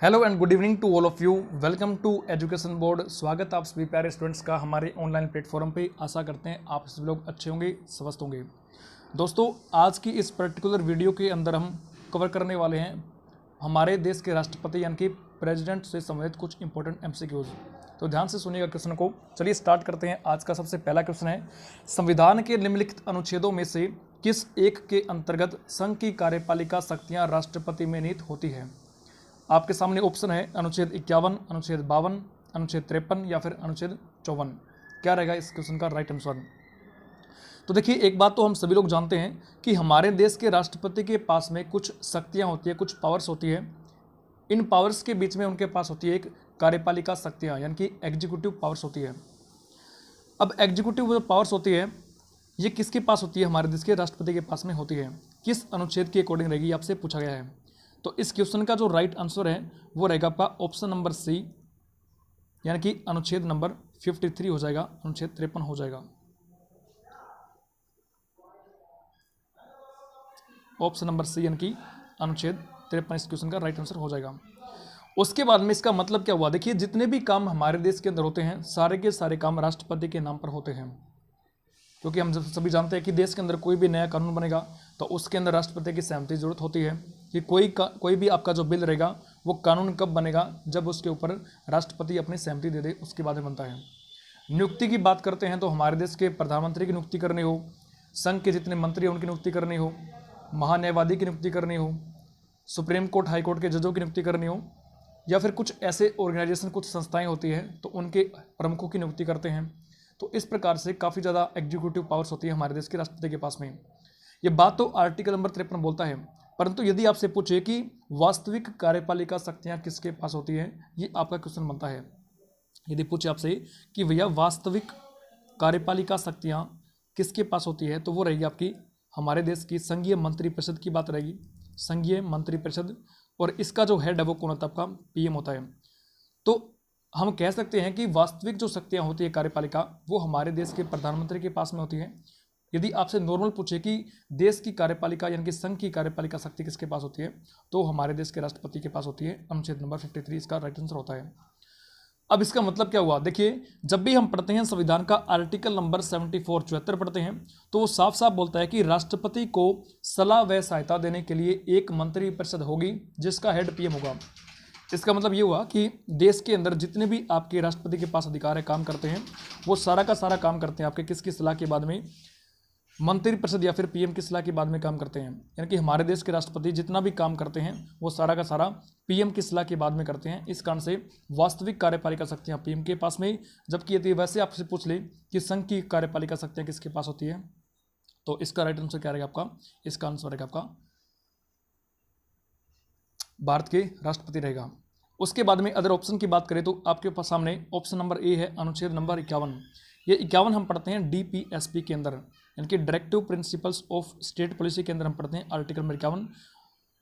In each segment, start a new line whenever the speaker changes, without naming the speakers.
Hello and good evening to all of you. Welcome to education board. स्वागत आप सभी प्यारे स्टूडेंट्स का हमारे ऑनलाइन प्लेटफॉर्म पे। आशा करते हैं आप सभी लोग अच्छे होंगे, स्वस्थ होंगे। दोस्तों, आज की इस पर्टिकुलर वीडियो के अंदर हम कवर करने वाले हैं हमारे देश के राष्ट्रपति यानी कि प्रेसिडेंट से संबंधित कुछ इंपॉर्टेंट एमसीक्यूज। तो ध्यान से सुनिएगा क्वेश्चन को। चलिए स्टार्ट करते हैं। आज का सबसे पहला क्वेश्चन है, संविधान के निम्नलिखित अनुच्छेदों में से किस एक के अंतर्गत संघ की कार्यपालिका शक्तियाँ राष्ट्रपति में निहित होती है। आपके सामने ऑप्शन है अनुच्छेद 51, अनुच्छेद 52, अनुच्छेद 53 या फिर अनुच्छेद 54। क्या रहेगा इस क्वेश्चन का राइट आंसर। तो देखिए, एक बात तो हम सभी लोग जानते हैं कि हमारे देश के राष्ट्रपति के पास में कुछ शक्तियां होती है, कुछ पावर्स होती है। इन पावर्स के बीच में उनके पास होती है एक कार्यपालिका शक्तियां यानी कि एग्जीक्यूटिव पावर्स होती है। अब एग्जीक्यूटिव जो पावर्स होती है ये किसके पास होती है? हमारे देश के राष्ट्रपति के पास में होती है। किस अनुच्छेद के अकॉर्डिंग रहेगी आपसे पूछा गया है। तो इस क्वेश्चन का जो राइट आंसर है वो रहेगा आपका ऑप्शन नंबर सी, यानी कि अनुच्छेद नंबर 53 हो जाएगा, अनुच्छेद 53 हो जाएगा। ऑप्शन नंबर सी यानी कि अनुच्छेद 53 इस क्वेश्चन का राइट आंसर हो जाएगा। उसके बाद में इसका मतलब क्या हुआ? देखिए, जितने भी काम हमारे देश के अंदर होते हैं सारे के सारे काम राष्ट्रपति के नाम पर होते हैं, क्योंकि हम सभी जानते हैं कि देश के अंदर कोई भी नया कानून बनेगा तो उसके अंदर राष्ट्रपति की सहमति जरूरत होती है कि कोई भी आपका जो बिल रहेगा वो कानून कब बनेगा, जब उसके ऊपर राष्ट्रपति अपनी सहमति दे दे उसके बाद में बनता है। नियुक्ति की बात करते हैं तो हमारे देश के प्रधानमंत्री की नियुक्ति करनी हो, संघ के जितने मंत्री हैं उनकी नियुक्ति करनी हो, महान्यायवादी की नियुक्ति करनी हो, सुप्रीम कोर्ट हाई कोर्ट के जजों की नियुक्ति करनी हो, या फिर कुछ ऐसे ऑर्गेनाइजेशन कुछ संस्थाएँ होती हैं तो उनके प्रमुखों की नियुक्ति करते हैं। तो इस प्रकार से काफ़ी ज़्यादा एग्जीक्यूटिव पावर्स होती है हमारे देश के राष्ट्रपति के पास में। ये बात तो आर्टिकल नंबर 53 बोलता है, परंतु यदि आपसे पूछे कि वास्तविक कार्यपालिका शक्तियाँ किसके पास होती है, ये आपका क्वेश्चन बनता है। यदि पूछे आपसे कि भैया वास्तविक कार्यपालिका शक्तियाँ किसके पास होती है, तो वो रहेगी आपकी हमारे देश की संघीय मंत्रिपरिषद की बात रहेगी, संघीय मंत्रिपरिषद। और इसका जो हेड है वो कौन होता है? आपका पीएम होता है। तो हम कह सकते हैं कि वास्तविक जो शक्तियाँ होती है कार्यपालिका वो हमारे देश के प्रधानमंत्री के पास में होती है। यदि आपसे नॉर्मल पूछे कि देश की कार्यपालिका यानी कि संघ की कार्यपालिका शक्ति किसके पास होती है, तो हमारे देश के राष्ट्रपति के पास होती है। अनुच्छेद नंबर 53 इसका राइट आंसर होता है। अब इसका मतलब क्या हुआ? देखिए, जब भी हम पढ़ते हैं संविधान का आर्टिकल नंबर 74 पढ़ते हैं तो वो साफ साफ बोलता है कि राष्ट्रपति को सलाह व सहायता देने के लिए एक मंत्रिपरिषद होगी जिसका हेड पीएम होगा। इसका मतलब ये हुआ कि देश के अंदर जितने भी आपके राष्ट्रपति के पास अधिकार है, काम करते हैं, वो सारा का सारा काम करते हैं आपके किसकी सलाह के बाद में? मंत्रिपरिषद या फिर पीएम की सलाह के बाद में काम करते हैं। यानी कि हमारे देश के राष्ट्रपति जितना भी काम करते हैं वो सारा का सारा पीएम की सलाह के बाद में करते हैं। इस कारण से वास्तविक कार्यपालिका शक्तियाँ पीएम के पास में, जबकि यदि वैसे आपसे पूछ ले कि संघ की कार्यपालिका शक्तियाँ किसके पास होती है, तो इसका राइट आंसर क्या रहेगा आपका? इसका आंसर रहेगा आपका भारत के राष्ट्रपति रहेगा। उसके बाद में अदर ऑप्शन की बात करें तो आपके पास सामने ऑप्शन नंबर ए है, अनुच्छेद नंबर 51। ये 51 हम पढ़ते हैं डीपीएसपी के अंदर, यानी कि directive principles of state policy के अंदर हम पढ़ते हैं आर्टिकल नंबर 51।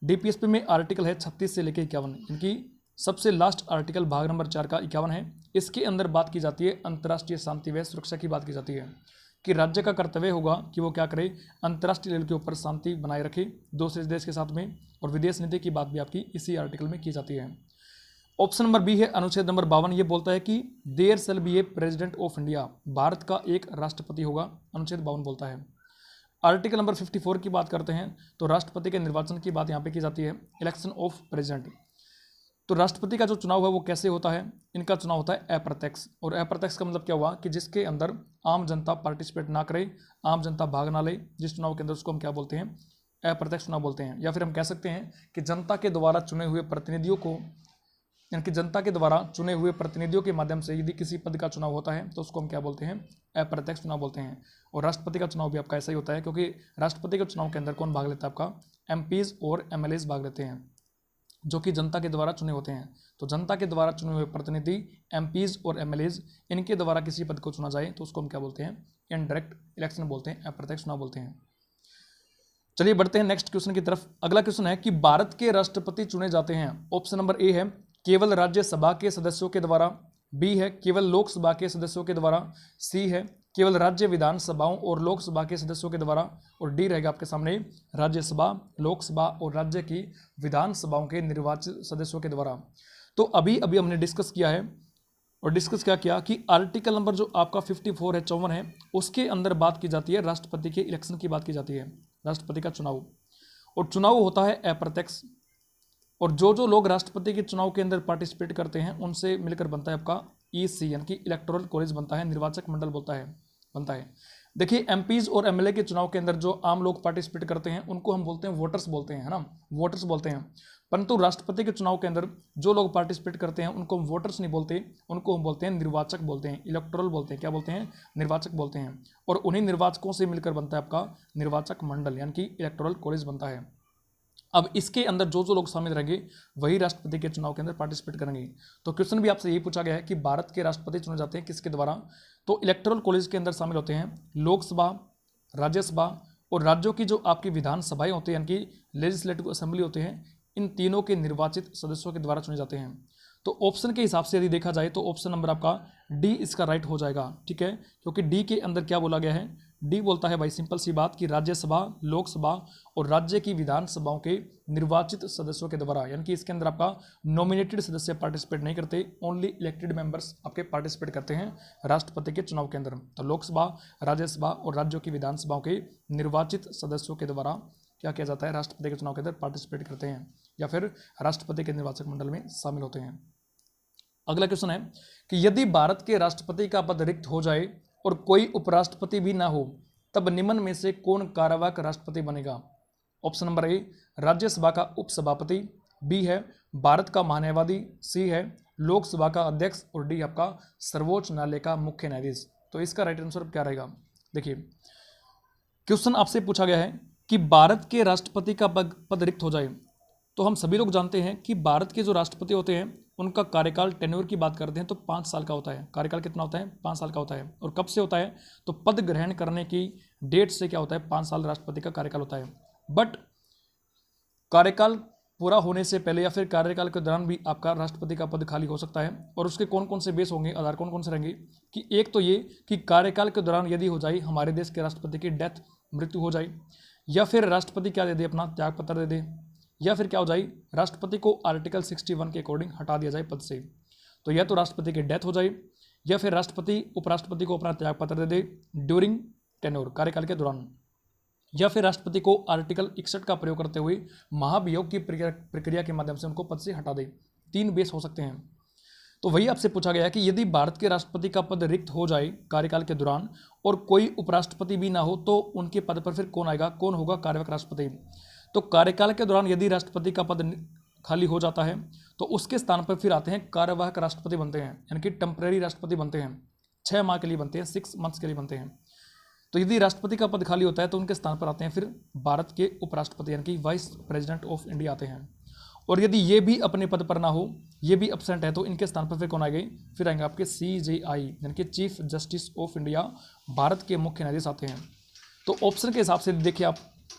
डीपीएसपी में आर्टिकल है 36 से लेकर 51, इनकी सबसे लास्ट आर्टिकल भाग नंबर 4 का 51 है। इसके अंदर बात की जाती है अंतर्राष्ट्रीय शांति व सुरक्षा की बात की जाती है कि राज्य का कर्तव्य होगा कि वो क्या करे, अंतर्राष्ट्रीय लेवल के ऊपर शांति बनाए रखे दूसरे देश के साथ में, और विदेश नीति की बात भी आपकी इसी आर्टिकल में की जाती है। ऑप्शन नंबर बी है अनुच्छेद नंबर 52। ये बोलता है कि there shall be a president of India, भारत का एक राष्ट्रपति होगा, अनुच्छेद 52 बोलता है। आर्टिकल नंबर 54 की बात करते हैं तो राष्ट्रपति के निर्वाचन की बात यहाँ पे की जाती है, इलेक्शन ऑफ प्रेसिडेंट। तो राष्ट्रपति का जो चुनाव है वो कैसे होता है? इनका चुनाव होता है अप्रत्यक्ष। और अप्रत्यक्ष का मतलब क्या हुआ कि जिसके अंदर आम जनता पार्टिसिपेट ना करे, आम जनता भाग ना ले, जिस चुनाव के अंदर उसको हम क्या बोलते हैं? अप्रत्यक्ष चुनाव बोलते हैं। या फिर हम कह सकते हैं कि जनता के द्वारा चुने हुए प्रतिनिधियों को, यानी कि जनता के द्वारा चुने हुए प्रतिनिधियों के माध्यम से यदि किसी पद का चुनाव होता है तो उसको हम क्या बोलते हैं? अप्रत्यक्ष चुनाव बोलते हैं। और राष्ट्रपति का चुनाव भी आपका ऐसा ही होता है, क्योंकि राष्ट्रपति के चुनाव के अंदर कौन भाग लेता है? आपका एमपीज और एमएलएज भाग लेते हैं, जो कि जनता के द्वारा चुने होते हैं। तो जनता के द्वारा चुने हुए प्रतिनिधि एमपीज और एमएलएज, इनके द्वारा किसी पद को चुना जाए तो उसको हम क्या बोलते हैं? इनडायरेक्ट इलेक्शन बोलते हैं, अप्रत्यक्ष चुनाव बोलते हैं। चलिए बढ़ते हैं नेक्स्ट क्वेश्चन की तरफ। अगला क्वेश्चन है कि भारत के राष्ट्रपति चुने जाते हैं। ऑप्शन नंबर ए है केवल राज्यसभा के सदस्यों के द्वारा, बी है केवल लोकसभा के सदस्यों के द्वारा, सी है केवल राज्य विधानसभाओं और लोकसभा के सदस्यों के द्वारा, और डी रहेगा आपके सामने राज्यसभा, लोकसभा और राज्य की विधानसभाओं के निर्वाचित सदस्यों के द्वारा। तो अभी अभी हमने डिस्कस किया है, और डिस्कस क्या किया कि आर्टिकल नंबर जो आपका 54 है, 54 है, उसके अंदर बात की जाती है राष्ट्रपति के इलेक्शन की बात की जाती है, राष्ट्रपति का चुनाव, और चुनाव होता है अप्रत्यक्ष, और जो जो लोग राष्ट्रपति के चुनाव के अंदर पार्टिसिपेट करते हैं उनसे मिलकर बनता है आपका ईसी यानी कि इलेक्टोरल कॉलेज बनता है, निर्वाचक मंडल बनता है। देखिए एमपीज और एमएलए के चुनाव के अंदर जो आम लोग पार्टिसिपेट करते हैं उनको हम बोलते हैं वोटर्स बोलते हैं, है ना, वोटर्स बोलते हैं। परंतु राष्ट्रपति के चुनाव के अंदर जो लोग पार्टिसिपेट करते हैं उनको हम वोटर्स नहीं बोलते, उनको हम बोलते हैं निर्वाचक बोलते हैं, इलेक्टोरल बोलते हैं, क्या बोलते हैं, निर्वाचक बोलते हैं। और उन्हीं निर्वाचकों से मिलकर बनता है आपका निर्वाचक मंडल यानी कि इलेक्टोरल कॉलेज बनता है। अब इसके अंदर जो जो लोग शामिल रहेंगे वही राष्ट्रपति के चुनाव के अंदर पार्टिसिपेट करेंगे। तो क्वेश्चन भी आपसे यही पूछा गया है कि भारत के राष्ट्रपति चुने जाते हैं किसके द्वारा, तो इलेक्टोरल कॉलेज के अंदर शामिल होते हैं लोकसभा, राज्यसभा और राज्यों की जो आपकी विधानसभाएं होती हैं यानी कि लेजिस्लेटिव असेंबली होते हैं, इन तीनों के निर्वाचित सदस्यों के द्वारा चुने जाते हैं। तो ऑप्शन के हिसाब से यदि देखा जाए तो ऑप्शन नंबर आपका डी इसका राइट हो जाएगा, ठीक है, क्योंकि डी के अंदर क्या बोला गया है, डी बोलता है भाई सिंपल सी बात कि राज्यसभा, लोकसभा और राज्य की विधानसभाओं के निर्वाचित सदस्यों के द्वारा, यानी कि इसके अंदर आपका नॉमिनेटेड सदस्य पार्टिसिपेट नहीं करते, ओनली इलेक्टेड मेंबर्स आपके पार्टिसिपेट करते हैं राष्ट्रपति के चुनाव के अंदर। तो लोकसभा, राज्यसभा और राज्यों की विधानसभाओं के निर्वाचित सदस्यों के द्वारा क्या किया जाता है, राष्ट्रपति के चुनाव के अंदर पार्टिसिपेट करते हैं या फिर राष्ट्रपति के निर्वाचक मंडल में शामिल होते हैं। अगला क्वेश्चन है कि यदि भारत के राष्ट्रपति का पद रिक्त हो जाए और कोई उपराष्ट्रपति भी ना हो तब निम्न में से कौन कार्यवाहक राष्ट्रपति बनेगा। ऑप्शन नंबर ए राज्यसभा का उपसभापति, बी है भारत का महान्यायवादी, सी है लोकसभा का अध्यक्ष और डी आपका सर्वोच्च न्यायालय का मुख्य न्यायाधीश। तो इसका राइट आंसर क्या रहेगा। देखिए क्वेश्चन आपसे पूछा गया है कि भारत के राष्ट्रपति का पद रिक्त हो जाए, तो हम सभी लोग जानते हैं कि भारत के जो राष्ट्रपति होते हैं उनका कार्यकाल, टेन्योर की बात करते हैं तो 5 साल का होता है। कार्यकाल कितना होता है, 5 साल का होता है। और कब से होता है, तो पद ग्रहण करने की डेट से क्या होता है, 5 साल राष्ट्रपति का कार्यकाल होता है। बट कार्यकाल पूरा होने से पहले या फिर कार्यकाल के दौरान भी आपका राष्ट्रपति का पद खाली हो सकता है। और उसके कौन कौन से बेस होंगे, आधार कौन कौन से रहेंगे, कि एक तो ये कि कार्यकाल के दौरान यदि हो जाए हमारे देश के राष्ट्रपति की डेथ, मृत्यु हो जाए, या फिर राष्ट्रपति क्या दे दे, अपना त्याग पत्र दे दे, या फिर क्या हो जाए राष्ट्रपति को आर्टिकल 61 के अकॉर्डिंग हटा दिया जाए पद से। तो या तो राष्ट्रपति की डेथ हो जाए या फिर राष्ट्रपति उपराष्ट्रपति को अपना त्याग पत्र दे दे ड्यूरिंग टेन्योर, कार्यकाल के दौरान, या फिर राष्ट्रपति को आर्टिकल 61 का प्रयोग करते हुए महाभियोग की प्रक्रिया के माध्यम से उनको पद से हटा दे। 3 बेस हो सकते हैं। तो वही आपसे पूछा गया है कि यदि भारत के राष्ट्रपति का पद रिक्त हो जाए कार्यकाल के दौरान और कोई उपराष्ट्रपति भी ना हो तो उनके पद पर फिर कौन आएगा, कौन होगा कार्यवाहक राष्ट्रपति। तो कार्यकाल के दौरान यदि राष्ट्रपति का पद खाली हो जाता है तो उसके स्थान पर फिर आते हैं कार्यवाहक राष्ट्रपति बनते हैं, यानी कि टेम्परेरी राष्ट्रपति बनते हैं, 6 माह के लिए बनते हैं, 6 मंथ्स के लिए बनते हैं। तो यदि राष्ट्रपति का पद खाली होता है तो उनके स्थान पर आते हैं फिर भारत के उपराष्ट्रपति यानी कि वाइस प्रेसिडेंट ऑफ इंडिया आते हैं। और यदि ये भी अपने पद पर ना हो, ये भी एब्सेंट है, तो इनके स्थान पर फिर कौन आएंगे, फिर आएंगे आपके CJI यानी कि chief justice of India, Bharat के मुख्य न्यायाधीश आते हैं। तो ऑप्शन के हिसाब से देखिए आप,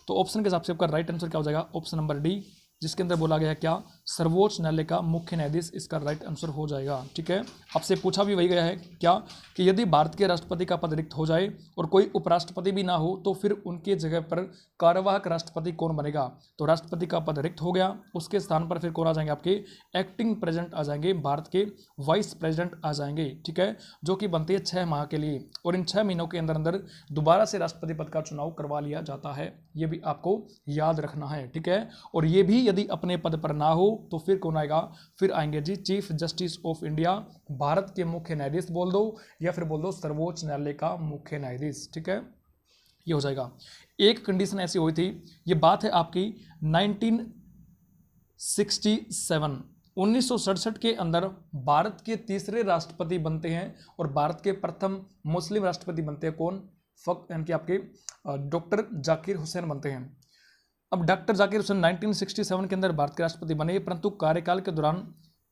तो ऑप्शन के हिसाब से आपका राइट आंसर क्या हो जाएगा, ऑप्शन नंबर डी, जिसके अंदर बोला गया है क्या, सर्वोच्च न्यायालय का मुख्य न्यायाधीश, इसका राइट आंसर हो जाएगा। ठीक है, आपसे पूछा भी वही गया है क्या, कि यदि भारत के राष्ट्रपति का पद रिक्त हो जाए और कोई उपराष्ट्रपति भी ना हो तो फिर उनके जगह पर कार्यवाहक राष्ट्रपति कौन बनेगा। तो राष्ट्रपति का पद रिक्त हो गया, उसके स्थान पर फिर कौन आ जाएंगे, आपके एक्टिंग प्रेसिडेंट आ जाएंगे, भारत के वाइस प्रेसिडेंट आ जाएंगे। ठीक है, जो कि बनते हैं 6 माह के लिए, और इन 6 महीनों के अंदर अंदर दोबारा से राष्ट्रपति पद का चुनाव करवा लिया जाता है। ये भी आपको याद रखना है। ठीक है, और ये भी यदि अपने पद पर ना हो तो फिर कौन आएगा, फिर आएंगे जी chief justice of India, Bharat के मुख्य न्यायाधीश बोल दो या फिर बोल दो सर्वोच्च न्यायालय का मुख्य न्यायाधीश। ठीक है, ये हो जाएगा। एक कंडीशन ऐसी हुई थी, ये बात है आपकी 1967 के अंदर भारत के तीसरे राष्ट्रपति बनते हैं और भारत के प्रथम मुस्लिम राष्ट्रपति बनते हैं कौन, यानी कि आपके डॉक्टर जाकिर हुसैन बनते हैं। अब डॉक्टर जाकिर हुसैन 1967 के अंदर भारत के राष्ट्रपति बने, परंतु कार्यकाल के दौरान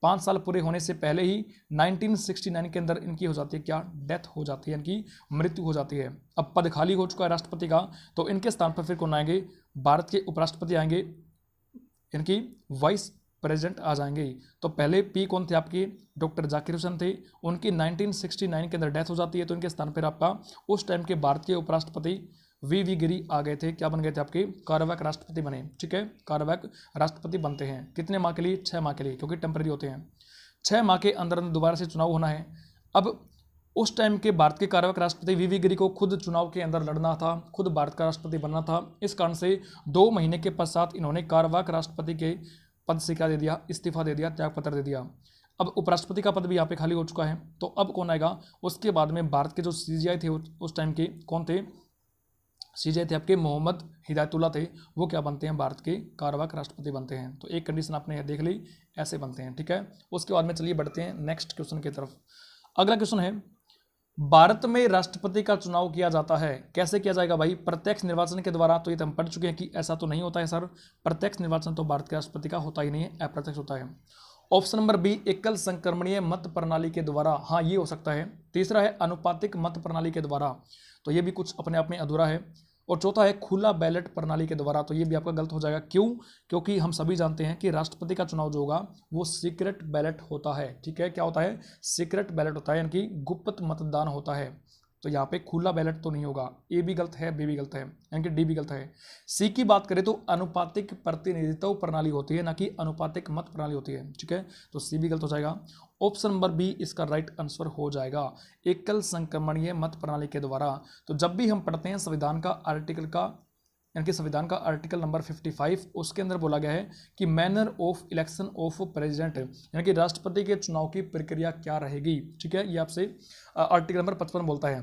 5 साल पूरे होने से पहले ही 1969 के अंदर इनकी हो जाती है क्या, डेथ हो जाती है, इनकी मृत्यु हो जाती है। अब पद खाली हो चुका है राष्ट्रपति का, तो इनके स्थान पर फिर कौन आएंगे, भारत के उपराष्ट्रपति आएंगे, इनकी वाइस प्रेसिडेंट आ जाएंगे। तो पहले पी कौन थे आपके, डॉक्टर जाकिर हुसैन थे, उनकी 1969 के अंदर डेथ हो जाती है, तो इनके स्थान पर आपका उस टाइम के भारत के उपराष्ट्रपति वी गिरी आ गए थे। क्या बन गए थे आपके, कार्यवाहक राष्ट्रपति बने। ठीक है, कार्यवाहक राष्ट्रपति बनते हैं कितने माह के लिए, 6 माह के लिए, क्योंकि टेम्पररी होते हैं। 6 माह के अंदर दोबारा से चुनाव होना है। अब उस टाइम के भारत के कार्यवाहक राष्ट्रपति वी गिरी को खुद चुनाव के अंदर लड़ना था, खुद भारत का राष्ट्रपति बनना था। इस कारण से 2 महीने के पश्चात इन्होंने कार्यवाहक राष्ट्रपति के पद से क्या दे दिया, इस्तीफा दे दिया, त्यागपत्र दे दिया। अब उपराष्ट्रपति का पद भी यहाँ पे खाली हो चुका है। तो अब कौन आएगा, उसके बाद में भारत के जो सीजीआई थे उस टाइम के, कौन थे, सीजीआई थे आपके मोहम्मद हिदायतुल्ला थे, वो क्या बनते हैं, भारत के कार्यवाहक राष्ट्रपति बनते हैं। तो एक कंडीशन आपने देख ली, ऐसे बनते हैं। ठीक है, उसके बाद में चलिए बढ़ते हैं नेक्स्ट क्वेश्चन की तरफ। अगला क्वेश्चन है, भारत में राष्ट्रपति का चुनाव किया जाता है, कैसे किया जाएगा भाई, प्रत्यक्ष निर्वाचन के द्वारा। तो ये तो हम पढ़ चुके हैं कि ऐसा तो नहीं होता है सर, प्रत्यक्ष निर्वाचन तो भारत के राष्ट्रपति का होता ही नहीं है, अप्रत्यक्ष होता है। ऑप्शन नंबर बी, एकल संक्रमणीय मत प्रणाली के द्वारा, हाँ ये हो सकता है। तीसरा है अनुपातिक मत प्रणाली के द्वारा, तो ये भी कुछ अपने आप में अधूरा है। और चौथा है खुला बैलेट प्रणाली के द्वारा, तो ये भी आपका गलत हो जाएगा। क्यों, क्योंकि हम सभी जानते हैं कि राष्ट्रपति का चुनाव जो होगा वो सीक्रेट बैलेट होता है। ठीक है, क्या होता है, सीक्रेट बैलेट होता है, यानी कि गुप्त मतदान होता है। तो यहाँ पे खुला बैलेट तो नहीं होगा, ए भी गलत है, बी भी गलत है, यानी कि डी भी गलत है। सी की बात करें तो अनुपातिक प्रतिनिधित्व प्रणाली होती है, ना कि अनुपातिक मत प्रणाली होती है। ठीक है, तो सी भी गलत हो जाएगा। ऑप्शन नंबर बी इसका राइट आंसर हो जाएगा, एकल संक्रमणीय मत प्रणाली के द्वारा। तो जब भी हम पढ़ते हैं संविधान का आर्टिकल का, यानी कि संविधान का आर्टिकल नंबर 55, उसके अंदर बोला गया है कि manner of election of president, यानी कि राष्ट्रपति के चुनाव की प्रक्रिया क्या रहेगी। ठीक है, ये आपसे आर्टिकल नंबर 55 बोलता है।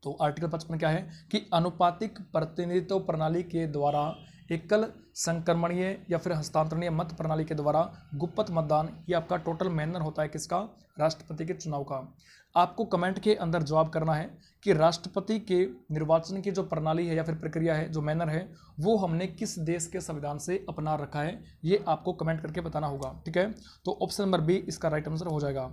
तो आर्टिकल 55 क्या है कि अनुपातिक प्रतिनिधित्व प्रणाली के द्वारा, एकल संक्रमणीय या फिर हस्तांतरणीय मत प्रणाली के द्वारा गुप्त मतदान, ये आपका टोटल मैनर होता है किसका, राष्ट्रपति के चुनाव का। आपको कमेंट के अंदर जवाब करना है कि राष्ट्रपति के निर्वाचन की जो प्रणाली है या फिर प्रक्रिया है, जो मैनर है, वो हमने किस देश के संविधान से अपना रखा है, ये आपको कमेंट करके बताना होगा। ठीक है, तो ऑप्शन नंबर बी इसका राइट आंसर हो जाएगा।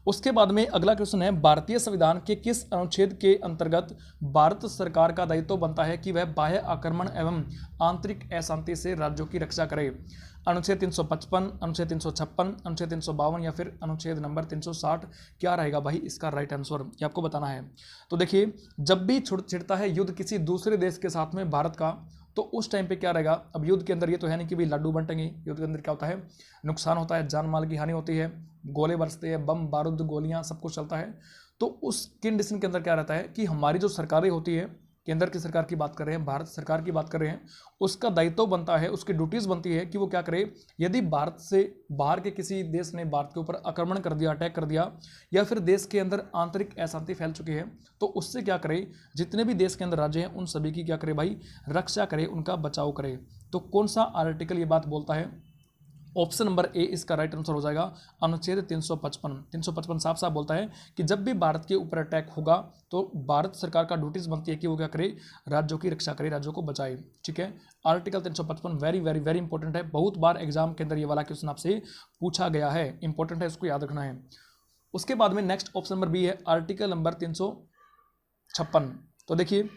उसके बाद में अगला क्वेश्चन है, भारतीय संविधान के किस अनुच्छेद के अंतर्गत भारत सरकार का दायित्व बनता है कि वह बाह्य आक्रमण एवं आंतरिक अशांति से राज्यों की रक्षा करे। अनुच्छेद 355, अनुच्छेद 356, अनुच्छेद 352 या फिर अनुच्छेद नंबर 360, क्या रहेगा भाई इसका राइट आंसर, ये आपको बताना है। तो देखिए, जब भी छिड़ता है युद्ध किसी दूसरे देश के साथ में भारत का, तो उस टाइम पे क्या रहेगा, अब युद्ध के अंदर ये तो है नहीं कि भाई लड्डू बंटेंगे, युद्ध के अंदर क्या होता है, नुकसान होता है, जान माल की हानि होती है, गोले बरसते हैं, बम बारूद गोलियां सब कुछ चलता है। तो उस कंडीशन के अंदर क्या रहता है कि हमारी जो सरकारें होती है, केंद्र की सरकार की बात कर रहे हैं, भारत सरकार की बात कर रहे हैं, उसका दायित्व बनता है, उसकी ड्यूटीज बनती है कि वो क्या करे, यदि भारत से बाहर के किसी देश ने भारत के ऊपर आक्रमण कर दिया, अटैक कर दिया, या फिर देश के अंदर आंतरिक अशांति फैल चुकी है, तो उससे क्या करे, जितने भी देश के अंदर राज्य हैं उन सभी की क्या करे भाई, रक्षा करे, उनका बचाव करे। तो कौन सा आर्टिकल ये बात बोलता है, ऑप्शन नंबर ए इसका राइट आंसर हो जाएगा, अनुच्छेद 355 साफ साफ बोलता है कि जब भी भारत के ऊपर अटैक होगा तो भारत सरकार का ड्यूटीज बनती है कि वो क्या करे, राज्यों की रक्षा करे, राज्यों को बचाए। ठीक है, article 355 very very very important है, बहुत बार एग्जाम के अंदर ये वाला क्वेश्चन आपसे पूछा गया है, इंपॉर्टेंट है, उसको याद रखना है। उसके बाद में नेक्स्ट ऑप्शन नंबर बी है आर्टिकल नंबर 356। तो देखिए,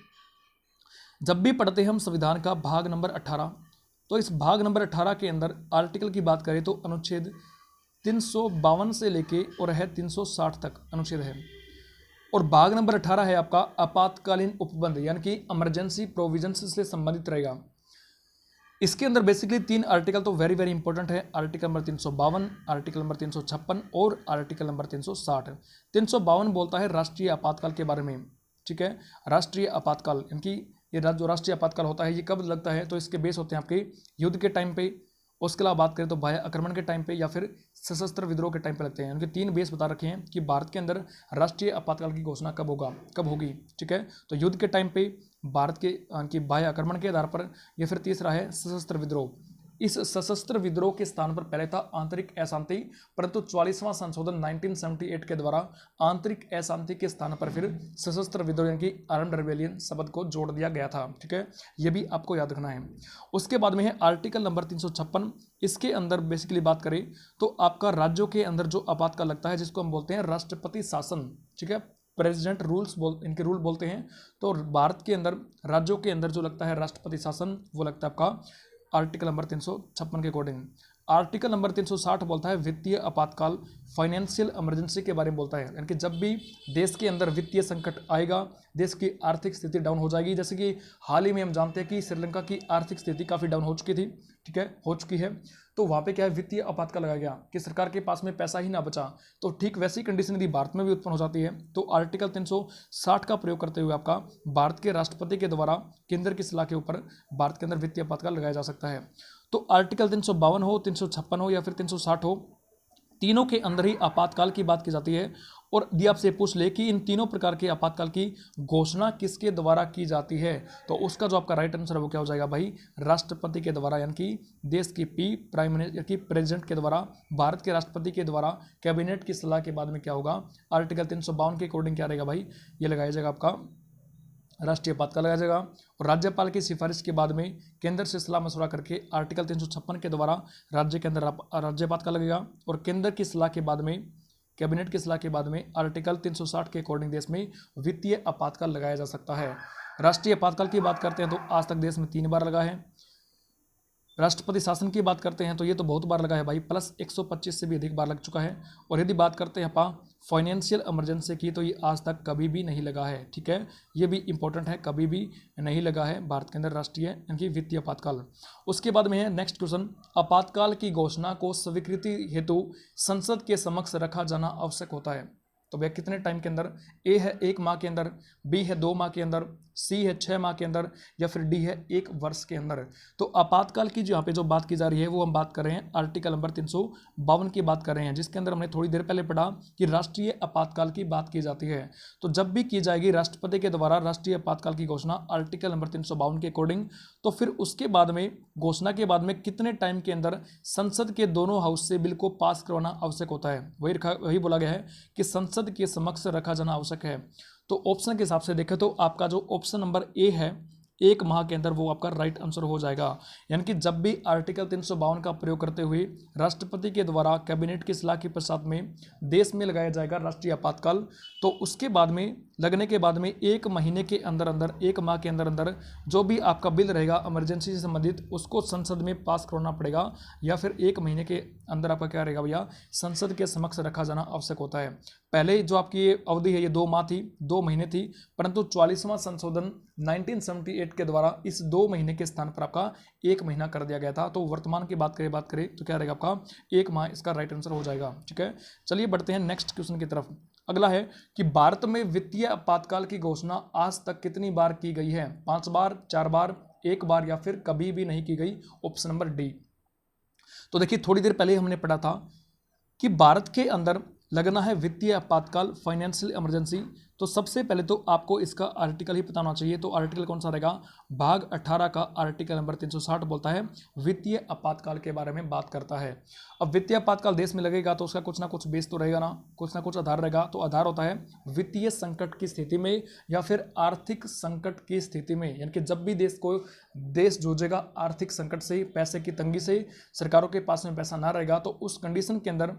जब भी पढ़ते हैं हम संविधान का भाग नंबर 18, तो इस भाग नंबर 18 के अंदर आर्टिकल की बात करें तो अनुच्छेद 352 से लेके और है 360 तक अनुच्छेद है। और भाग नंबर 18 है आपका आपातकालीन उपबंध, यानी कि इमरजेंसी प्रोविजंस से संबंधित रहेगा। इसके अंदर बेसिकली 3 आर्टिकल तो वेरी वेरी इंपॉर्टेंट है, आर्टिकल नंबर 352, आर्टिकल नंबर 356 और आर्टिकल नंबर 360। 352 बोलता है राष्ट्रीय आपातकाल के बारे में। ठीक है, राष्ट्रीय आपातकाल, यानी ये जो राष्ट्रीय आपातकाल होता है ये कब लगता है, तो इसके बेस होते हैं आपके युद्ध के टाइम पे, उसके अलावा बात करें तो बाह्य आक्रमण के टाइम पे या फिर सशस्त्र विद्रोह के टाइम पे लगते हैं। उनके 3 बेस बता रखे हैं कि भारत के अंदर राष्ट्रीय आपातकाल की घोषणा कब होगी। ठीक है, तो युद्ध के टाइम पे, भारत के बाह्य आक्रमण के आधार पर, या फिर तीसरा है सशस्त्र विद्रोह। इस सशस्त्र विद्रोह के स्थान पर पहले था आंतरिक अशांति, परंतु 44वां संशोधन 1978 के द्वारा आंतरिक अशांति के स्थान पर फिर सशस्त्र विद्रोह यानी कि आर्म्ड रेबेलियन शब्द को जोड़ दिया गया था। ठीक है, ये भी आपको याद रखना है। उसके बाद में है आर्टिकल नंबर 356। इसके अंदर बेसिकली बात करें तो आपका राज्यों के अंदर जो आपातकाल लगता है जिसको हम बोलते हैं राष्ट्रपति शासन। ठीक है, प्रेसिडेंट रूल्स इनके रूल बोलते हैं। तो भारत के अंदर राज्यों के अंदर जो लगता है राष्ट्रपति शासन, वो लगता है आपका आर्टिकल नंबर 356 के अकॉर्डिंग। आर्टिकल नंबर 360 बोलता है वित्तीय आपातकाल, फाइनेंशियल इमरजेंसी के बारे में बोलता है, यानी कि जब भी देश के अंदर वित्तीय संकट आएगा, देश की आर्थिक स्थिति डाउन हो जाएगी। जैसे कि हाल ही में हम जानते हैं कि श्रीलंका की आर्थिक स्थिति काफ़ी डाउन हो चुकी थी, ठीक है, हो चुकी है। तो वहाँ पे क्या है, वित्तीय आपातकाल लगाया गया कि सरकार के पास में पैसा ही ना बचा। तो ठीक वैसी कंडीशन यदि भारत में भी उत्पन्न हो जाती है तो आर्टिकल 360 का प्रयोग करते हुए आपका भारत के राष्ट्रपति के द्वारा केंद्र की सलाह के ऊपर भारत के अंदर वित्तीय आपातकाल लगाया जा सकता है। तो आर्टिकल 352 हो, 356 हो या फिर 360 हो, तीनों के अंदर ही आपातकाल की बात की जाती है। और यदि आपसे पूछ ले कि इन तीनों प्रकार के आपातकाल की घोषणा किसके द्वारा की जाती है, तो उसका जो आपका राइट आंसर है वो क्या हो जाएगा भाई, राष्ट्रपति के द्वारा, यानी कि देश की प्राइम मिनिस्टर की प्रेसिडेंट के द्वारा, भारत के राष्ट्रपति के द्वारा कैबिनेट की सलाह के बाद में क्या होगा, आर्टिकल 352 के अकॉर्डिंग क्या रहेगा भाई, ये लगाया जाएगा आपका राष्ट्रीय आपातकाल लगाया जाएगा। और राज्यपाल की सिफारिश के बाद में केंद्र से सलाह मशवरा करके आर्टिकल 356 के द्वारा राज्य के अंदर राज्य आपातकाल लगेगा। और केंद्र की सलाह के बाद में, कैबिनेट की सलाह के बाद में आर्टिकल 360 के अकॉर्डिंग देश में वित्तीय आपातकाल लगाया जा सकता है। राष्ट्रीय आपातकाल की बात करते हैं तो आज तक देश में 3 बार लगा है। राष्ट्रपति शासन की बात करते हैं तो ये तो बहुत बार लगा है भाई, प्लस 125 से भी अधिक बार लग चुका है। और यदि बात करते हैं अपा फाइनेंशियल इमरजेंसी की तो ये आज तक कभी भी नहीं लगा है, ठीक है, ये भी इंपॉर्टेंट है, कभी भी नहीं लगा है भारत के अंदर राष्ट्रीय यानी वित्तीय आपातकाल। उसके बाद में है नेक्स्ट क्वेश्चन, आपातकाल की घोषणा को स्वीकृति हेतु संसद के समक्ष रखा जाना आवश्यक होता है। तो भैया कितने टाइम के अंदर, ए है 1 माह के अंदर, बी है 2 माह के अंदर, सी है 6 माह के अंदर या फिर डी है 1 वर्ष के अंदर। तो आपातकाल की जो यहाँ पे जो बात की जा रही है वो हम बात कर रहे हैं आर्टिकल नंबर 352 की बात कर रहे हैं, जिसके अंदर हमने थोड़ी देर पहले पढ़ा कि राष्ट्रीय आपातकाल की बात की जाती है। तो जब भी की जाएगी राष्ट्रपति के द्वारा राष्ट्रीय आपातकाल की घोषणा आर्टिकल नंबर 352 के अकॉर्डिंग, तो फिर उसके बाद में घोषणा के बाद में कितने टाइम के अंदर संसद के दोनों हाउस से बिल को पास करवाना आवश्यक होता है, वही बोला गया है कि संसद के समक्ष रखा जाना आवश्यक है। तो ऑप्शन के हिसाब से देखें तो आपका जो ऑप्शन नंबर ए है 1 माह के अंदर, वो आपका राइट आंसर हो जाएगा। यानी कि जब भी आर्टिकल 352 का प्रयोग करते हुए राष्ट्रपति के द्वारा कैबिनेट की सलाह के पश्चात में देश में लगाया जाएगा राष्ट्रीय आपातकाल, तो उसके बाद में लगने के बाद में 1 महीने के अंदर अंदर, 1 माह के अंदर अंदर जो भी आपका बिल रहेगा इमरजेंसी से संबंधित उसको संसद में पास करवाना पड़ेगा, या फिर 1 महीने के अंदर आपका क्या रहेगा भैया, संसद के समक्ष रखा जाना आवश्यक होता है। पहले जो आपकी ये अवधि है ये 2 माह थी, 2 महीने थी, परंतु 44वां संशोधन 1978 के द्वारा इस 2 महीने के स्थान पर आपका 1 महीना कर दिया गया था। तो वर्तमान की बात करें तो क्या रहेगा आपका 1 माह, इसका राइट आंसर हो जाएगा, ठीक है। चलिए बढ़ते हैं नेक्स्ट क्वेश्चन की तरफ। अगला है कि भारत में वित्तीय आपातकाल की घोषणा आज तक कितनी बार की गई है, 5 बार, 4 बार, 1 बार या फिर कभी भी नहीं की गई, ऑप्शन नंबर डी। तो देखिए थोड़ी देर पहले हमने पढ़ा था कि भारत के अंदर लगना है वित्तीय आपातकाल, फाइनेंशियल इमरजेंसी। तो सबसे पहले तो आपको इसका आर्टिकल ही पता होना चाहिए। तो आर्टिकल कौन सा रहेगा, भाग 18 का आर्टिकल नंबर 360 बोलता है वित्तीय आपातकाल के बारे में बात करता है। अब वित्तीय आपातकाल देश में लगेगा तो उसका कुछ ना कुछ बेस तो रहेगा ना, कुछ ना कुछ आधार रहेगा। तो आधार होता है वित्तीय संकट की स्थिति में या फिर आर्थिक संकट की स्थिति में, यानी कि जब भी देश जूझेगा आर्थिक संकट से, पैसे की तंगी से, सरकारों के पास में पैसा ना रहेगा, तो उस कंडीशन के अंदर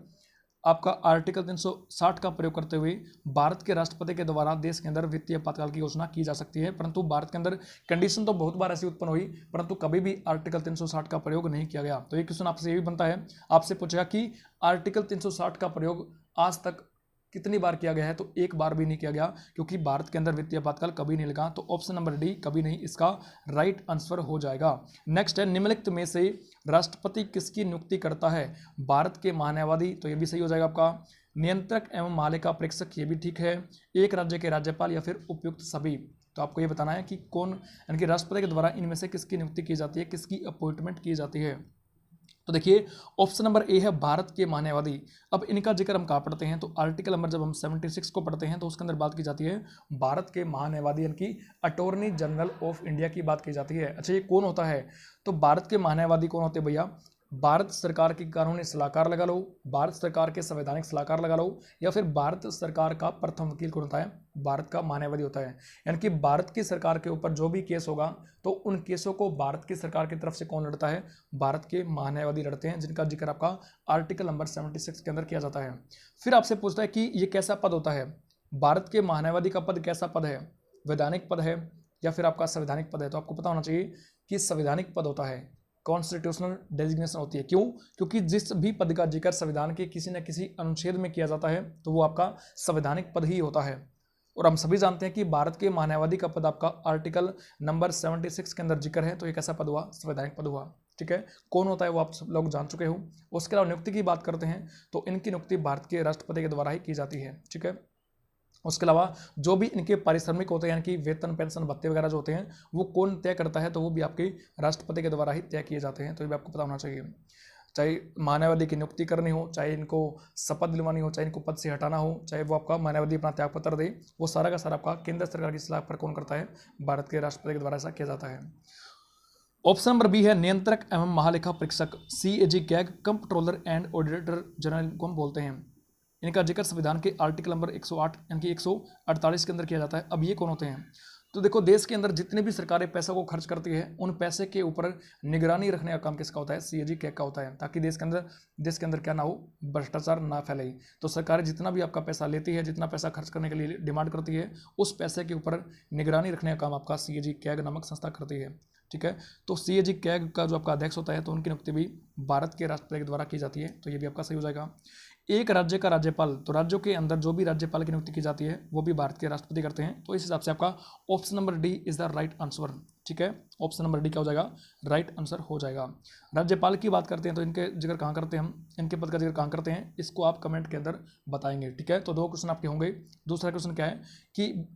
आपका आर्टिकल 360 का प्रयोग करते हुए भारत के राष्ट्रपति के द्वारा देश के अंदर वित्तीय आपातकाल की घोषणा की जा सकती है। परंतु भारत के अंदर कंडीशन तो बहुत बार ऐसी उत्पन्न हुई, परंतु कभी भी आर्टिकल 360 का प्रयोग नहीं किया गया। तो ये क्वेश्चन आपसे ये भी बनता है, आपसे पूछेगा कि आर्टिकल 360 का प्रयोग आज तक कितनी बार किया गया है, तो 1 बार भी नहीं किया गया, क्योंकि भारत के अंदर वित्तीय आपातकाल कभी नहीं लगा। तो ऑप्शन नंबर डी कभी नहीं इसका राइट आंसर हो जाएगा। नेक्स्ट है निम्नलिखित में से राष्ट्रपति किसकी नियुक्ति करता है, भारत के महान्यायवादी, तो ये भी सही हो जाएगा आपका, नियंत्रक एवं महालेखा परीक्षक, ये भी ठीक है, एक राज्य के राज्यपाल या फिर उपयुक्त सभी। तो आपको ये बताना है कि कौन, यानी कि राष्ट्रपति के द्वारा इनमें से किसकी नियुक्ति की जाती है, किसकी अपॉइंटमेंट की जाती है। तो देखिए ऑप्शन नंबर ए है भारत के महान्यायवादी। अब इनका जिक्र हम कहाँ पढ़ते हैं, तो आर्टिकल नंबर जब हम 76 को पढ़ते हैं तो उसके अंदर बात की जाती है भारत के महान्यायवादी, यानी कि अटॉर्नी जनरल ऑफ इंडिया की बात की जाती है। अच्छा ये कौन होता है, तो भारत के महान्यायवादी कौन होते हैं भैया, भारत सरकार की कानूनी सलाहकार लगा लो, भारत सरकार के संवैधानिक सलाहकार लगा लो, या फिर भारत सरकार का प्रथम वकील कौन होता है, भारत का महान्यायवादी होता है। यानी कि भारत की सरकार के ऊपर जो भी केस होगा तो उन केसों को भारत की सरकार की तरफ से कौन लड़ता है, भारत के महान्यायवादी लड़ते हैं, जिनका जिक्र आपका आर्टिकल नंबर 76 के अंदर किया जाता है। फिर आपसे पूछता है कि ये कैसा पद होता है, भारत के महान्यायवादी का पद कैसा पद है, वैधानिक पद है या फिर आपका संवैधानिक पद है। तो आपको पता होना चाहिए कि संवैधानिक पद होता है। कॉन्स्टिट्यूशनल डेजिग्नेशन होती है। क्यों? क्योंकि जिस भी पद का जिक्र संविधान के किसी न किसी अनुच्छेद में किया जाता है तो वो आपका संवैधानिक पद ही होता है। और हम सभी जानते हैं कि भारत के महान्यायवादी का पद आपका आर्टिकल नंबर 76 के अंदर जिक्र है, तो ये कैसा पद हुआ? संवैधानिक पद हुआ। ठीक है, कौन होता है वो आप सब लोग जान चुके हो। उसके अलावा नियुक्ति की बात करते हैं तो इनकी नियुक्ति भारत के राष्ट्रपति के द्वारा ही की जाती है। ठीक है, उसके अलावा जो भी इनके पारिश्रमिक होते हैं यानी कि वेतन, पेंशन, भत्ते वगैरह जो होते हैं वो कौन तय करता है? तो वो भी आपके राष्ट्रपति के द्वारा ही तय किए जाते हैं। तो ये भी आपको पता होना चाहिए। चाहे महान्यायवादी की नियुक्ति करनी हो, चाहे इनको शपथ दिलवानी हो, चाहे इनको पद से हटाना हो, चाहे वो आपका महान्यायवादी अपना त्यागपत्र दे, वो सारा का सारा आपका केंद्र सरकार की सलाह पर कौन करता है? भारत के राष्ट्रपति के द्वारा ऐसा किया जाता है। ऑप्शन नंबर बी है नियंत्रक एवं महालेखा परीक्षक, CAG, CAG, comptroller and auditor general को हम बोलते हैं। इनका जिक्र संविधान के आर्टिकल नंबर 108 यानी कि 148 के अंदर किया जाता है। अब ये कौन होते हैं? तो देखो, देश के अंदर जितने भी सरकारें पैसा को खर्च करती है उन पैसे के ऊपर निगरानी रखने का काम किसका होता है? CAG, कैग का होता है, ताकि देश के अंदर क्या ना हो? भ्रष्टाचार ना फैले। तो सरकारें जितना भी आपका पैसा लेती है, जितना पैसा खर्च करने के लिए डिमांड करती है, उस पैसे के ऊपर निगरानी रखने का काम आपका CAG, कैग नामक संस्था करती है। ठीक है, तो CAG, कैग का जो आपका अध्यक्ष होता है तो उनकी नियुक्ति भी भारत के राष्ट्रपति के द्वारा की जाती है। तो ये भी आपका सही हो जाएगा। एक राज्य का राज्यपाल, तो राज्यों के अंदर जो भी राज्यपाल की नियुक्ति की जाती है वो भी भारत के राष्ट्रपति करते हैं। तो इस हिसाब से आपका option number D is the right answer. ठीक है, ऑप्शन नंबर डी क्या हो जाएगा? राइट आंसर हो जाएगा। राज्यपाल की बात करते हैं तो इनके जिक्र कहाँ करते हैं हम? इनके पद का जिक्र कहाँ करते हैं? इसको आप कमेंट के अंदर बताएंगे। ठीक है, तो 2 क्वेश्चन आपके होंगे। दूसरा क्वेश्चन क्या है कि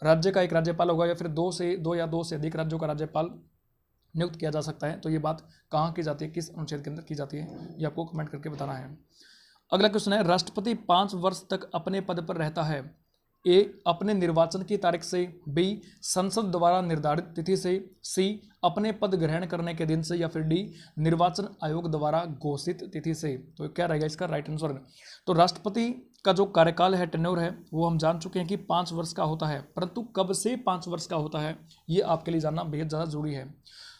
राज्य का एक राज्यपाल होगा या फिर दो या दो से अधिक राज्यों का राज्यपाल नियुक्त किया जा सकता है। तो ये बात कहाँ की जाती है, किस अनुच्छेद के अंदर की जाती है, ये आपको कमेंट करके बताना है। अगला क्वेश्चन है, राष्ट्रपति 5 वर्ष तक अपने पद पर रहता है। ए, अपने निर्वाचन की तारीख से, बी, संसद द्वारा निर्धारित तिथि से, सी, अपने पद ग्रहण करने के दिन से, या फिर डी, निर्वाचन आयोग द्वारा घोषित तिथि से। तो क्या रहेगा इसका राइट आंसर? तो राष्ट्रपति का जो कार्यकाल है, टेन्योर है, वो हम जान चुके हैं कि 5 वर्ष का होता है, परंतु कब से 5 वर्ष का होता है ये आपके लिए जानना बेहद ज़्यादा जरूरी है।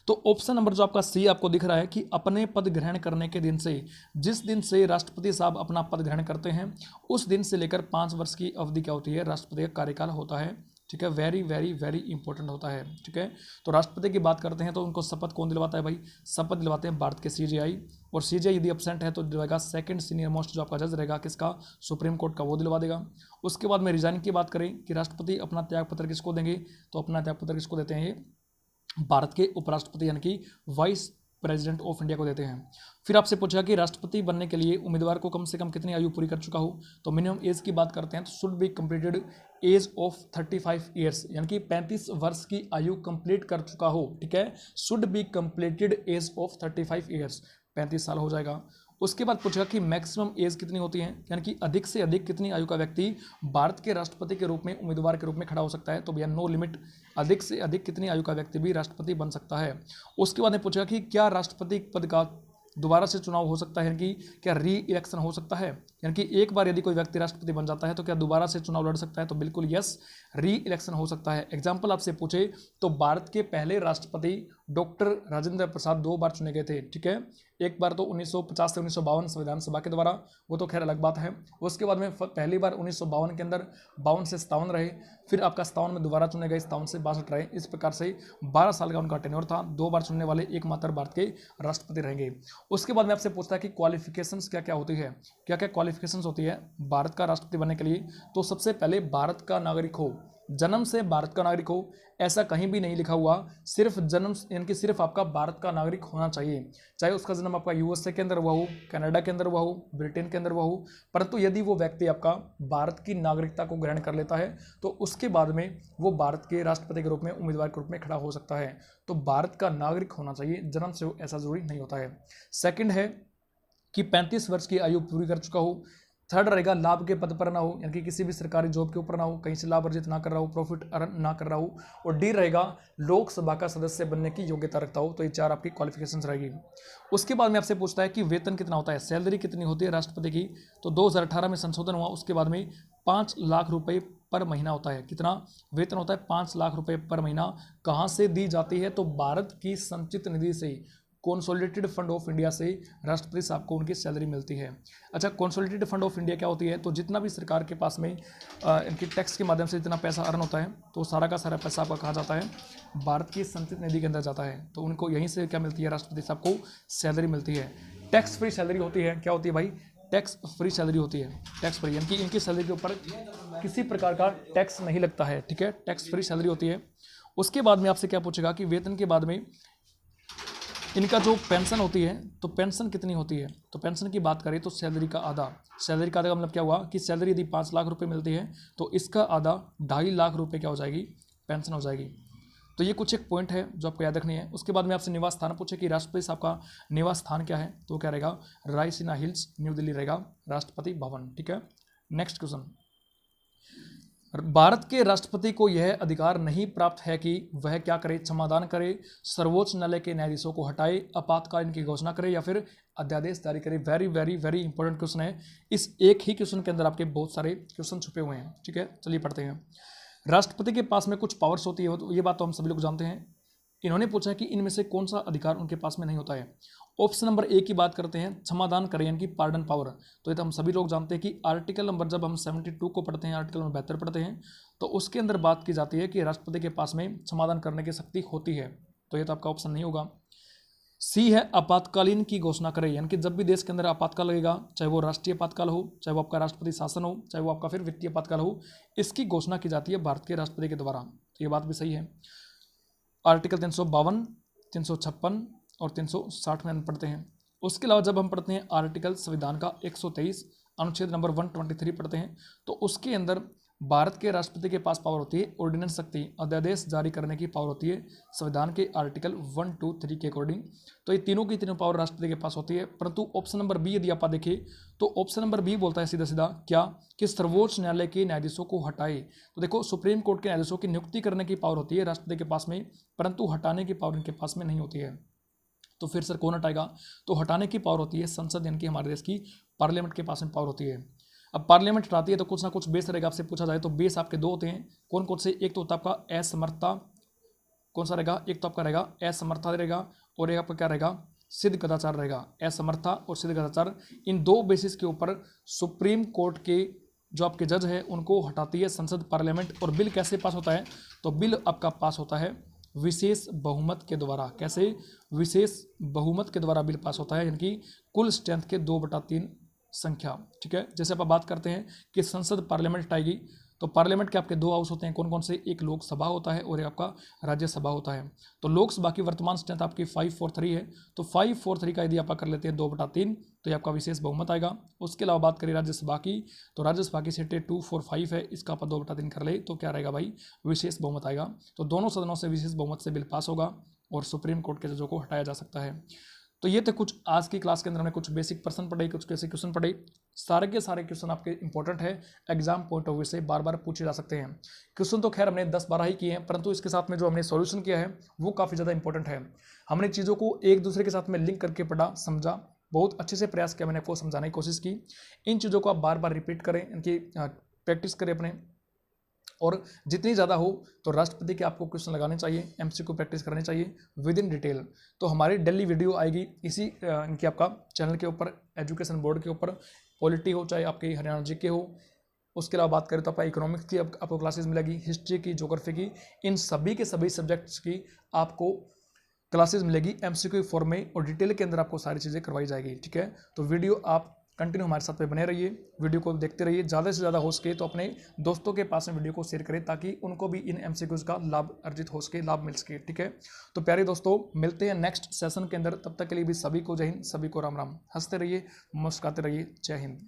तो ऑप्शन नंबर जो आपका सी आपको दिख रहा है कि अपने पद ग्रहण करने के दिन से, जिस दिन से राष्ट्रपति साहब अपना पद ग्रहण करते हैं उस दिन से लेकर 5 वर्ष की अवधि क्या होती है? राष्ट्रपति का कार्यकाल होता है। ठीक है, वेरी वेरी वेरी इंपॉर्टेंट होता है। ठीक है, तो राष्ट्रपति की बात करते हैं तो उनको शपथ कौन दिलवाता है भाई? शपथ दिलवाते हैं भारत के CJI, और CJI यदि एब्सेंट है तो दिलवाएगा सेकंड सीनियर मोस्ट जो आपका जज रहेगा किसका? सुप्रीम कोर्ट का, वो दिलवा देगा। उसके बाद में रिजाइन की बात करें कि राष्ट्रपति अपना त्यागपत्र किसको देंगे? तो अपना त्यागपत्र किसको देते हैं? ये भारत के उपराष्ट्रपति यानी कि वाइस प्रेसिडेंट ऑफ इंडिया को देते हैं। फिर आपसे पूछा कि राष्ट्रपति बनने के लिए उम्मीदवार को कम से कम कितनी आयु पूरी कर चुका हो? तो मिनिमम एज की बात करते हैं तो should be completed age of 35 years, यानी कि 35 वर्ष की आयु कंप्लीट कर चुका हो। ठीक है, should be completed age of 35 years, 35 साल हो जाएगा। उसके बाद पूछा कि मैक्सिमम एज कितनी होती है, यानी कि अधिक से अधिक कितनी आयु का व्यक्ति भारत के राष्ट्रपति के रूप में उम्मीदवार के रूप में खड़ा हो सकता है? तो भैया नो लिमिट, अधिक से अधिक कितनी आयु का व्यक्ति भी राष्ट्रपति बन सकता है। उसके बाद ने पूछा कि क्या राष्ट्रपति पद का दोबारा से चुनाव हो सकता है, कि क्या री इलेक्शन हो सकता है, यानी कि एक बार यदि कोई व्यक्ति राष्ट्रपति बन जाता है तो क्या दोबारा से चुनाव लड़ सकता है? तो बिल्कुल यस, री इलेक्शन हो सकता है। एग्जाम्पल आपसे पूछे तो भारत के पहले राष्ट्रपति डॉक्टर राजेंद्र प्रसाद 2 बार चुने गए थे। ठीक है, एक बार तो 1950 से 1952 संविधान सभा के द्वारा, वो तो खैर अलग बात है। उसके बाद में पहली बार 1952 के अंदर 52 से 57 रहे, फिर आपका 57 में दोबारा चुने गए, 57 से 62 रहे। इस प्रकार से 12 साल का उनका टेन्योर था। 2 बार चुनने वाले एकमात्र भारत के राष्ट्रपति रहेंगे। उसके बाद में आपसे पूछता है कि क्वालिफिकेशंस क्या क्या होती है, क्या क्या क्वालिफिकेशंस होती है भारत का राष्ट्रपति बनने के लिए? तो सबसे पहले भारत का नागरिक हो, जन्म से भारत का नागरिक हो, ऐसा कहीं भी नहीं लिखा हुआ, सिर्फ जन्म यानी कि सिर्फ आपका भारत का नागरिक होना चाहिए। चाहे उसका जन्म आपका USA के अंदर हुआ हो, कनाडा के अंदर हुआ हो, ब्रिटेन के अंदर हुआ हो, परंतु यदि वो व्यक्ति आपका भारत की नागरिकता को ग्रहण कर लेता है तो उसके बाद में वो भारत के राष्ट्रपति के रूप में उम्मीदवार के रूप में खड़ा हो सकता है। तो भारत का नागरिक होना चाहिए, जन्म से ऐसा जरूरी नहीं होता है। सेकेंड है कि 35 वर्ष की आयु पूरी कर चुका हो। थर्ड रहेगा लाभ के पद पर ना हो, यानी कि किसी भी सरकारी जॉब के ऊपर ना हो, कहीं से लाभ अर्जित ना कर रहा हो, प्रॉफिट अर्न ना कर रहा हो। और डी रहेगा लोकसभा का सदस्य बनने की योग्यता रखता हो। तो ये 4 आपकी क्वालिफिकेशंस रहेगी। उसके बाद में आपसे पूछता है कि वेतन कितना होता है, सैलरी कितनी होती है राष्ट्रपति की? तो 2018 में संशोधन हुआ, उसके बाद में 5 लाख रुपए पर महीना होता है। कितना वेतन होता है? 5 लाख रुपए पर महीना। कहाँ से दी जाती है? तो भारत की संचित निधि से कंसोलिडेटेड फंड ऑफ इंडिया से राष्ट्रपति साहब को उनकी सैलरी मिलती है। अच्छा, कंसोलिडेटेड फंड ऑफ इंडिया क्या होती है? तो जितना भी सरकार के पास में इनकी टैक्स के माध्यम से जितना पैसा अर्न होता है, तो सारा का सारा पैसा आपका कहा जाता है भारत की संचित निधि के अंदर जाता है। तो उनको यहीं से क्या मिलती है? राष्ट्रपति साहब को सैलरी मिलती है। टैक्स फ्री सैलरी होती है। क्या होती है भाई? टैक्स फ्री सैलरी होती है। टैक्स फ्री यानी कि इनकी सैलरी के ऊपर किसी प्रकार का टैक्स नहीं लगता है, ठीक है, टैक्स फ्री सैलरी होती है। उसके बाद में आपसे क्या पूछेगा कि वेतन के बाद में इनका जो पेंशन होती है, तो पेंशन कितनी होती है? तो पेंशन की बात करें तो सैलरी का आधा। सैलरी का आधा का मतलब क्या हुआ कि सैलरी यदि 5 लाख रुपए मिलती है तो इसका आधा 2.5 लाख रुपए क्या हो जाएगी? पेंशन हो जाएगी। तो ये कुछ एक पॉइंट है जो आपको याद रखनी है। उसके बाद में आपसे निवास स्थान पूछे कि राष्ट्रपति साहब का निवास स्थान क्या है, तो क्या रहेगा? रायसीना हिल्स, न्यू दिल्ली रहेगा राष्ट्रपति भवन, ठीक है। नेक्स्ट क्वेश्चन, भारत के राष्ट्रपति को यह अधिकार नहीं प्राप्त है कि वह क्या करे? क्षमादान करे, सर्वोच्च न्यायालय के न्यायाधीशों को हटाए, आपातकालीन की घोषणा करे या फिर अध्यादेश जारी करे। Very very very important question है। इस एक ही क्वेश्चन के अंदर आपके बहुत सारे क्वेश्चन छुपे हुए हैं, ठीक है। चलिए पढ़ते हैं। राष्ट्रपति के पास में कुछ पावर्स होती है, तो ये बात तो हम सभी लोग जानते हैं। इन्होंने पूछा कि इनमें से कौन सा अधिकार उनके पास में नहीं होता है। ऑप्शन नंबर ए की बात करते हैं, क्षमादान करें यानी कि पार्डन पावर। तो ये तो हम सभी लोग जानते हैं कि आर्टिकल नंबर जब हम 72 को पढ़ते हैं, आर्टिकल नंबर 72 पढ़ते हैं, तो उसके अंदर बात की जाती है कि राष्ट्रपति के पास में क्षमादान करने की शक्ति होती है। तो ये तो आपका ऑप्शन नहीं होगा। सी है आपातकालीन की घोषणा करें, यानी कि जब भी देश के अंदर आपातकाल लगेगा, चाहे वो राष्ट्रीय आपातकाल हो, चाहे वो आपका राष्ट्रपति शासन हो, चाहे वो आपका फिर वित्तीय आपातकाल हो, इसकी घोषणा की जाती है भारत के राष्ट्रपति के द्वारा। तो ये बात भी सही है। आर्टिकल 352, 356 और 360 में हम पढ़ते हैं। उसके अलावा जब हम पढ़ते हैं आर्टिकल संविधान का 123 अनुच्छेद नंबर 123 पढ़ते हैं, तो उसके अंदर भारत के राष्ट्रपति के पास पावर होती है ऑर्डिनेंस शक्ति, अध्यादेश जारी करने की पावर होती है संविधान के आर्टिकल 1, 2, 3 के अकॉर्डिंग। तो ये तीनों की तीनों पावर राष्ट्रपति के पास होती है। परंतु ऑप्शन नंबर बी यदि आप देखें तो ऑप्शन नंबर बी बोलता है सीधा सीधा क्या कि सर्वोच्च न्यायालय के न्यायाधीशों को हटाए। तो देखो, सुप्रीम कोर्ट के न्यायाधीशों की नियुक्ति करने की पावर होती है राष्ट्रपति के पास में, परंतु हटाने की पावर इनके पास में नहीं होती है। तो फिर सर कौन हटाएगा? तो हटाने की पावर होती है संसद, यानी कि हमारे देश की पार्लियामेंट के पास में पावर होती है। अब पार्लियामेंट हटाती है तो कुछ ना कुछ बेस रहेगा। आपसे पूछा जाए तो बेस आपके दो होते हैं, कौन कौन से? एक तो होता है आपका असमर्थता, कौन सा रहेगा? एक तो आपका रहेगा असमर्थता रहेगा, और एक आपका क्या रहेगा? सिद्ध कदाचार रहेगा। असमर्थता और सिद्ध कदाचार, इन दो बेसिस के ऊपर सुप्रीम कोर्ट के जो आपके जज है उनको हटाती है संसद, पार्लियामेंट। और बिल कैसे पास होता है? तो बिल आपका पास होता है विशेष बहुमत के द्वारा। कैसे? विशेष बहुमत के द्वारा बिल पास होता है, यानी कि कुल स्ट्रेंथ के 2/3 संख्या, ठीक है। जैसे आप बात करते हैं कि संसद पार्लियामेंट हटाएगी, तो पार्लियामेंट के आपके दो हाउस होते हैं, कौन कौन से? एक लोकसभा होता है और एक आपका राज्यसभा होता है। तो लोकसभा की वर्तमान स्ट्रेंथ आपकी 543 है, तो 543 का यदि आप कर लेते हैं 2/3, तो ये आपका विशेष बहुमत आएगा। उसके अलावा बात करें राज्यसभा की, तो राज्यसभा की सीटें 245 है, इसका आप 2/3 कर ले तो क्या रहेगा भाई? विशेष बहुमत आएगा। तो दोनों सदनों से विशेष बहुमत से बिल पास होगा और सुप्रीम कोर्ट के जजों को हटाया जा सकता है। तो ये थे कुछ आज की क्लास के अंदर हमने कुछ बेसिक प्रश्न पढ़े, कुछ कैसे क्वेश्चन पढ़े। सारे के सारे क्वेश्चन आपके इंपॉर्टेंट है, एग्जाम पॉइंट ऑफ व्यू से बार बार पूछे जा सकते हैं। क्वेश्चन तो खैर हमने 10-12 ही किए हैं, परंतु इसके साथ में जो हमने सॉल्यूशन किया है वो काफ़ी ज़्यादा इंपॉर्टेंट है। हमने चीज़ों को एक दूसरे के साथ में लिंक करके पढ़ा, समझा, बहुत अच्छे से प्रयास किया मैंने आपको समझाने की कोशिश की। इन चीज़ों को आप बार बार रिपीट करें, इनकी प्रैक्टिस करें अपने, और जितनी ज़्यादा हो तो राष्ट्रपति के आपको क्वेश्चन लगाने चाहिए, एमसीक्यू प्रैक्टिस करनी चाहिए विद इन डिटेल। तो हमारी डेली वीडियो आएगी इसी इनकी आपका चैनल के ऊपर, एजुकेशन बोर्ड के ऊपर, पॉलिटी हो चाहे आपकी हरियाणा जीके हो। उसके अलावा बात करें तो आपका इकोनॉमिक्स की आपको क्लासेस मिलेगी, हिस्ट्री की, ज्योग्राफी की, इन सभी के सभी सब्जेक्ट्स की आपको क्लासेस मिलेगी एमसीक्यू फॉर्म में, और डिटेल के अंदर आपको सारी चीज़ें करवाई जाएगी, ठीक है। तो वीडियो आप कंटिन्यू हमारे साथ में बने रहिए, वीडियो को देखते रहिए, ज़्यादा से ज़्यादा हो सके तो अपने दोस्तों के पास में वीडियो को शेयर करें ताकि उनको भी इन एमसीक्यूज़ का लाभ अर्जित हो सके, लाभ मिल सके, ठीक है। तो प्यारे दोस्तों, मिलते हैं नेक्स्ट सेशन के अंदर, तब तक के लिए भी सभी को जय हिंद, सभी को राम राम। हंसते रहिए, मुस्कुराते रहिए, जय हिंद।